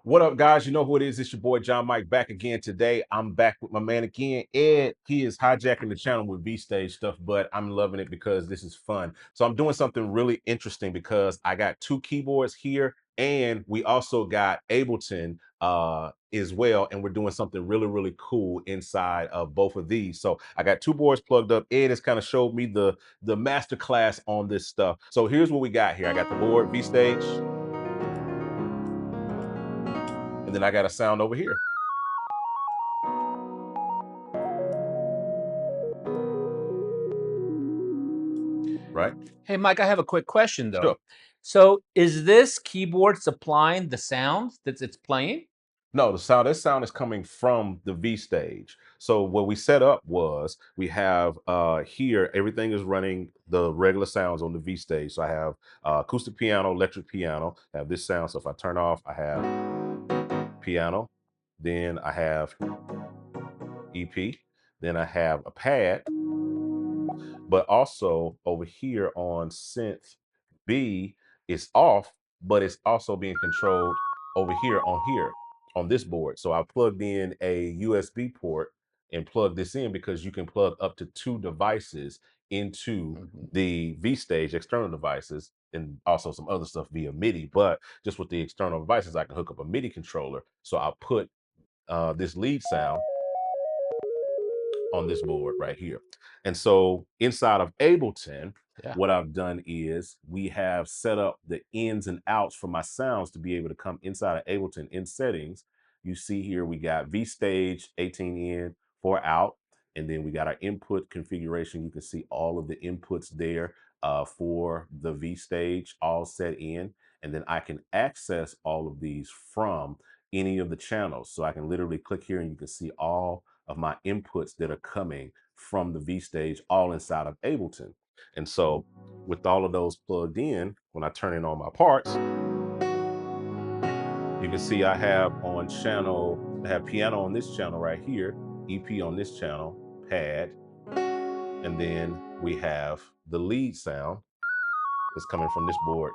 What up, guys? You know who it is. It's your boy John Mike back again today. I'm back with my man again, Ed. He is hijacking the channel with V-Stage stuff, but I'm loving it because this is fun. So I'm doing something really interesting because I got two keyboards here, and we also got Ableton as well, and we're doing something really cool inside of both of these. So I got two boards plugged up. Ed has kind of showed me the master class on this stuff. So here's what we got here. I got the board V-Stage, and then I got a sound over here. Right? Hey, Mike, I have a quick question though. Sure. So is this keyboard supplying the sound that it's playing? No, this sound is coming from the V-Stage. So what we set up was we have here, everything is running the regular sounds on the V-Stage. So I have acoustic piano, electric piano, I have this sound. So if I turn off, I have piano, then I have EP, then I have a pad, but also over here on synth B, it's off, but it's also being controlled over here on this board. So I plugged in a USB port and plugged this in because you can plug up to 2 devices into the V-Stage external devices, and also some other stuff via MIDI. But just with the external devices, I can hook up a MIDI controller. So I'll put this lead sound on this board right here. And so inside of Ableton, what I've done is we have set up the ins and outs for my sounds to be able to come inside of Ableton in settings. You see here, we got V-Stage 18 in, 4 out, and then we got our input configuration. You can see all of the inputs there for the V-Stage all set in. And then I can access all of these from any of the channels. So I can literally click here and you can see all of my inputs that are coming from the V-Stage all inside of Ableton. And so with all of those plugged in, when I turn in on my parts, you can see I have piano on this channel right here, EP on this channel, pad, and then we have the lead sound that's coming from this board.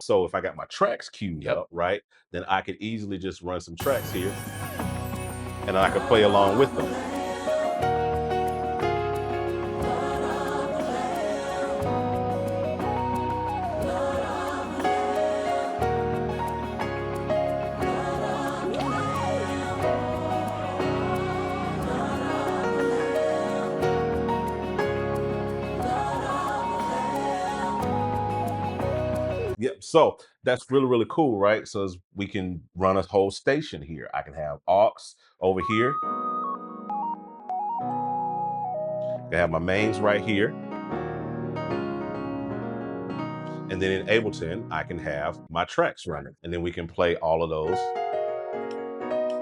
So if I got my tracks queued up, right, then I could easily just run some tracks here and I could play along with them. Yep. So that's really cool, right? So we can run a whole station here. I can have aux over here. I have my mains right here. And then in Ableton, I can have my tracks running, and then we can play all of those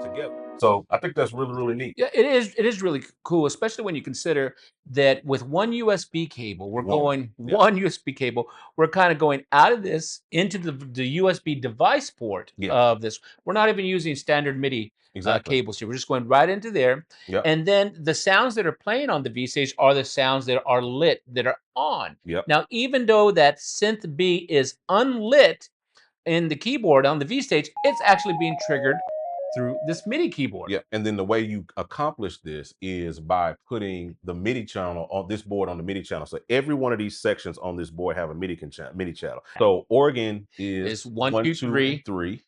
together. So I think that's really neat. Yeah, it is. It is really cool, especially when you consider that with one USB cable, we're going one USB cable. We're kind of going out of this into the USB device port of this. We're not even using standard MIDI cables here. We're just going right into there. And then the sounds that are playing on the V-Stage are the sounds that are lit, that are on. Now, even though that synth B is unlit in the keyboard on the V-Stage, it's actually being triggered through this MIDI keyboard. Yeah, and then the way you accomplish this is by putting the MIDI channel on this board on the MIDI channel. So every one of these sections on this board have a MIDI channel. So organ is 1, 2, 3. 3.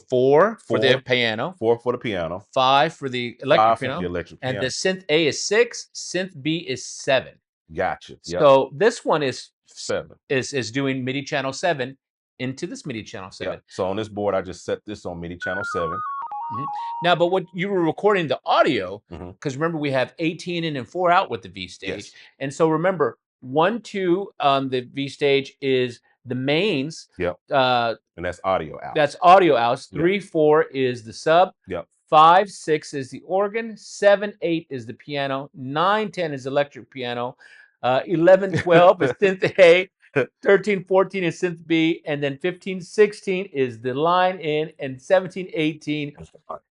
4 for the piano. 4 for the piano. 5 for the electric piano. And the synth A is 6. Synth B is 7. Gotcha. So this one is 7. Is doing MIDI channel 7 into this MIDI channel 7. So on this board, I just set this on MIDI channel 7. Now, but what you were recording the audio, because remember we have 18 in and 4 out with the V-Stage. And so remember, 1, 2 on the V-Stage is the mains. And that's audio out. That's audio outs. 3, 4 is the sub. 5, 6 is the organ. 7, 8 is the piano. 9, 10 is electric piano. 11, 12 is synth A. 13, 14 is synth B, and then 15, 16 is the line in, and 17, 18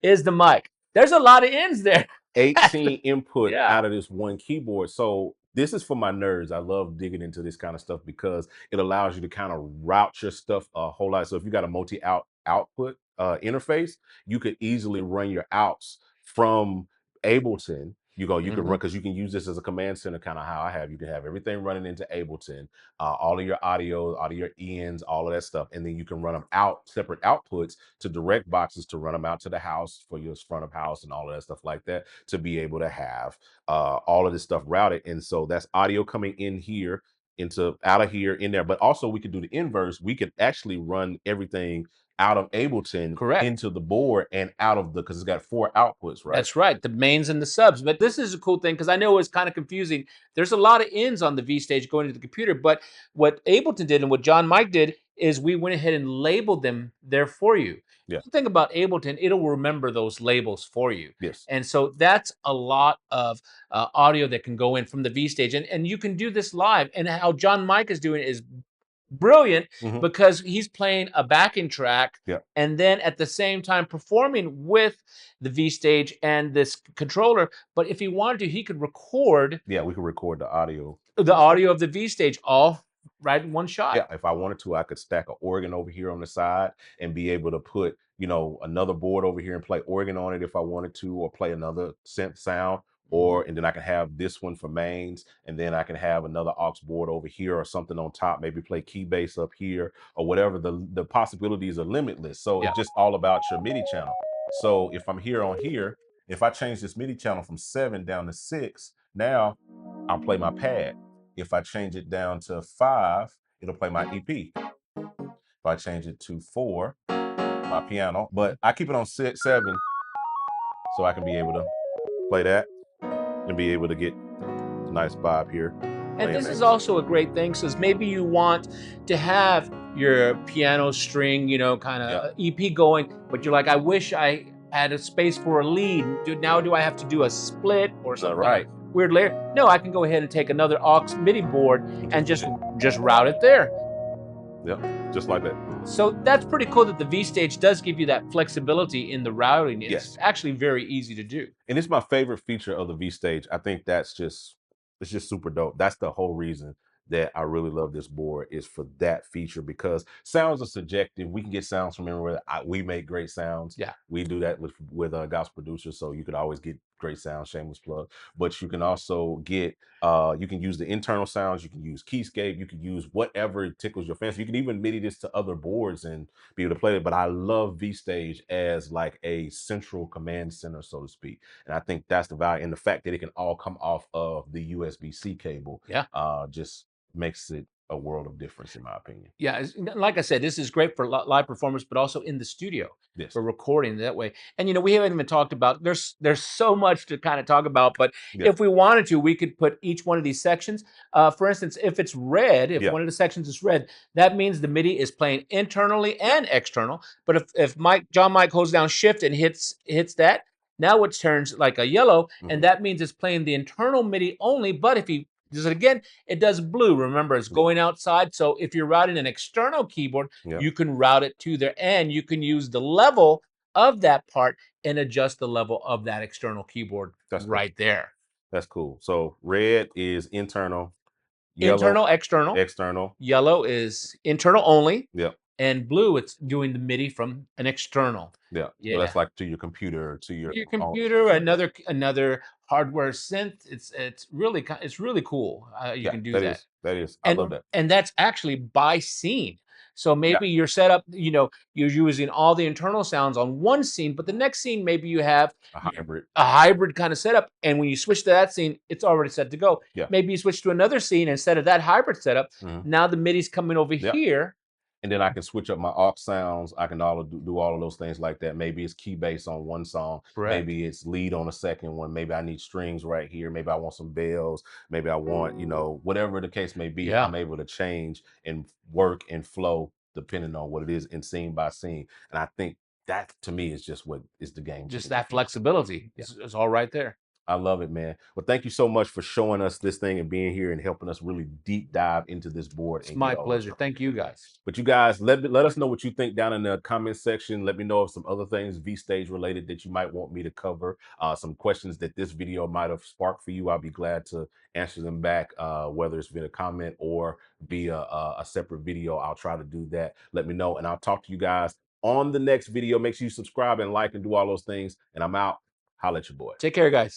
is the mic. There's a lot of ins there. 18 input out of this one keyboard. So this is for my nerds. I love digging into this kind of stuff because it allows you to kind of route your stuff a whole lot. So if you got a output interface, you could easily run your outs from Ableton. You can run Mhm. because you can use this as a command center, kind of how I have. You can have everything running into Ableton, all of your audio, all of your ends, all of that stuff, and then you can run them out separate outputs to direct boxes to run them out to the house for your front of house and all of that stuff like that to be able to have all of this stuff routed. And so that's audio coming in here into out of here in there. But also we could do the inverse. We could actually run everything out of Ableton Correct. into the board and out of the because it's got 4 outputs, right? That's right, the mains and the subs. But this is a cool thing because I know it's kind of confusing. There's a lot of ins on the V stage going to the computer, but what Ableton did and what John Mike did is we went ahead and labeled them there for you. Yeah. The thing about Ableton, it'll remember those labels for you. Yes. And so that's a lot of audio that can go in from the V stage. And you can do this live. And how John Mike is doing it is brilliant Hmm. because he's playing a backing track Yeah. and then at the same time performing with the V stage and this controller. But if he wanted to, he could record Yeah, we can record the audio. the audio of the V stage all right in one shot. Yeah, if I wanted to, I could stack an organ over here on the side and be able to put, another board over here and play organ on it if I wanted to, or play another synth sound, Mhm. and then I can have this one for mains, and then I can have another aux board over here or something on top, maybe play key bass up here or whatever. The possibilities are limitless. So Yeah. it's just all about your MIDI channel. So if I'm here on here, if I change this MIDI channel from 7 down to 6, now I'll play my pad. If I change it down to 5, it'll play my EP. If I change it to 4, my piano. But I keep it on 6, 7, so I can be able to play that and be able to get a nice vibe here And playing this is that. also a great thing because maybe you want to have your piano string, kind Yeah. of EP going, but you're like, I wish I had a space for a lead. Now do I have to do a split or All some kind of right. weird layer? No, I can go ahead and take another aux MIDI board and Just hit it. just route it there. Yep. Just like that. So that's pretty cool that the V stage does give you that flexibility in the routing. It's Yes. actually very easy to do. And it's my favorite feature of the V stage. I think it's just super dope. That's the whole reason that I really love this board is for that feature because sounds are subjective. We can get sounds from everywhere. We make great sounds. Yeah. We do that with gospel producers, so you could always get great sounds. Shameless plug. But you can also get you can use the internal sounds. You can use Keyscape. You can use whatever tickles your fancy. You can even MIDI this to other boards and be able to play it. But I love V Stage as like a central command center, so to speak. And I think that's the value. And the fact that it can all come off of the USB-C cable Yeah. just makes it a world of difference, in my opinion. Yeah, like I said, this is great for live performance, but also in the studio Yes. for recording that way. And we haven't even talked about there's so much to kind of talk about, but Yeah. if we wanted to, we could put each one of these sections. For instance, if it's red, if Yeah. one of the sections is red, that means the MIDI is playing internally and external. But if John Mike holds down Shift and hits that, now it turns like a yellow, and Mhm. that means it's playing the internal MIDI only. But if he does it again, it does blue. Remember, it's Yeah. going outside. So if you're routing an external keyboard, Yeah. you can route it to there and you can use the level of that part and adjust the level of that external keyboard That's cool. right there. That's cool. So red is internal, yellow Internal, external. external. Yellow is internal only. Yep. And blue, it's doing the MIDI from an external. Yeah. So Yeah. that's like to your computer, to your Your own. computer, another hardware synth. It's really cool. You Yeah, can do that that. is. That is. I love And that. and that's actually by scene. So Yeah. maybe you're set up, you're using all the internal sounds on one scene, but the next scene, maybe you have A hybrid. a hybrid kind of setup. And when you switch to that scene, it's already set to go. Yeah. Maybe you switch to another scene instead of that hybrid setup. Mhm. Now the MIDI's coming over Yeah. here. And then I can switch up my aux sounds. I can do all of those things like that. Maybe it's key bass on one song. Correct. Maybe it's lead on a second one. Maybe I need strings right here. Maybe I want some bells. Maybe I want, whatever the case may be, Yeah. I'm able to change and work and flow depending on what it is in scene by scene. And I think that to me is just what is the game Just changer that for me. flexibility Yeah. is all right there. I love it, man. Well, thank you so much for showing us this thing and being here and helping us really deep dive into this board It's and get my all this pleasure. stuff. Thank you, guys. But you guys, let us know what you think down in the comment section. Let me know of some other things V stage related that you might want me to cover. Some questions that this video might have sparked for you. I'll be glad to answer them back, whether it's via a comment or via a separate video. I'll try to do that. Let me know, and I'll talk to you guys on the next video. Make sure you subscribe and like and do all those things. And I'm out. Holla at your boy. Take care, guys.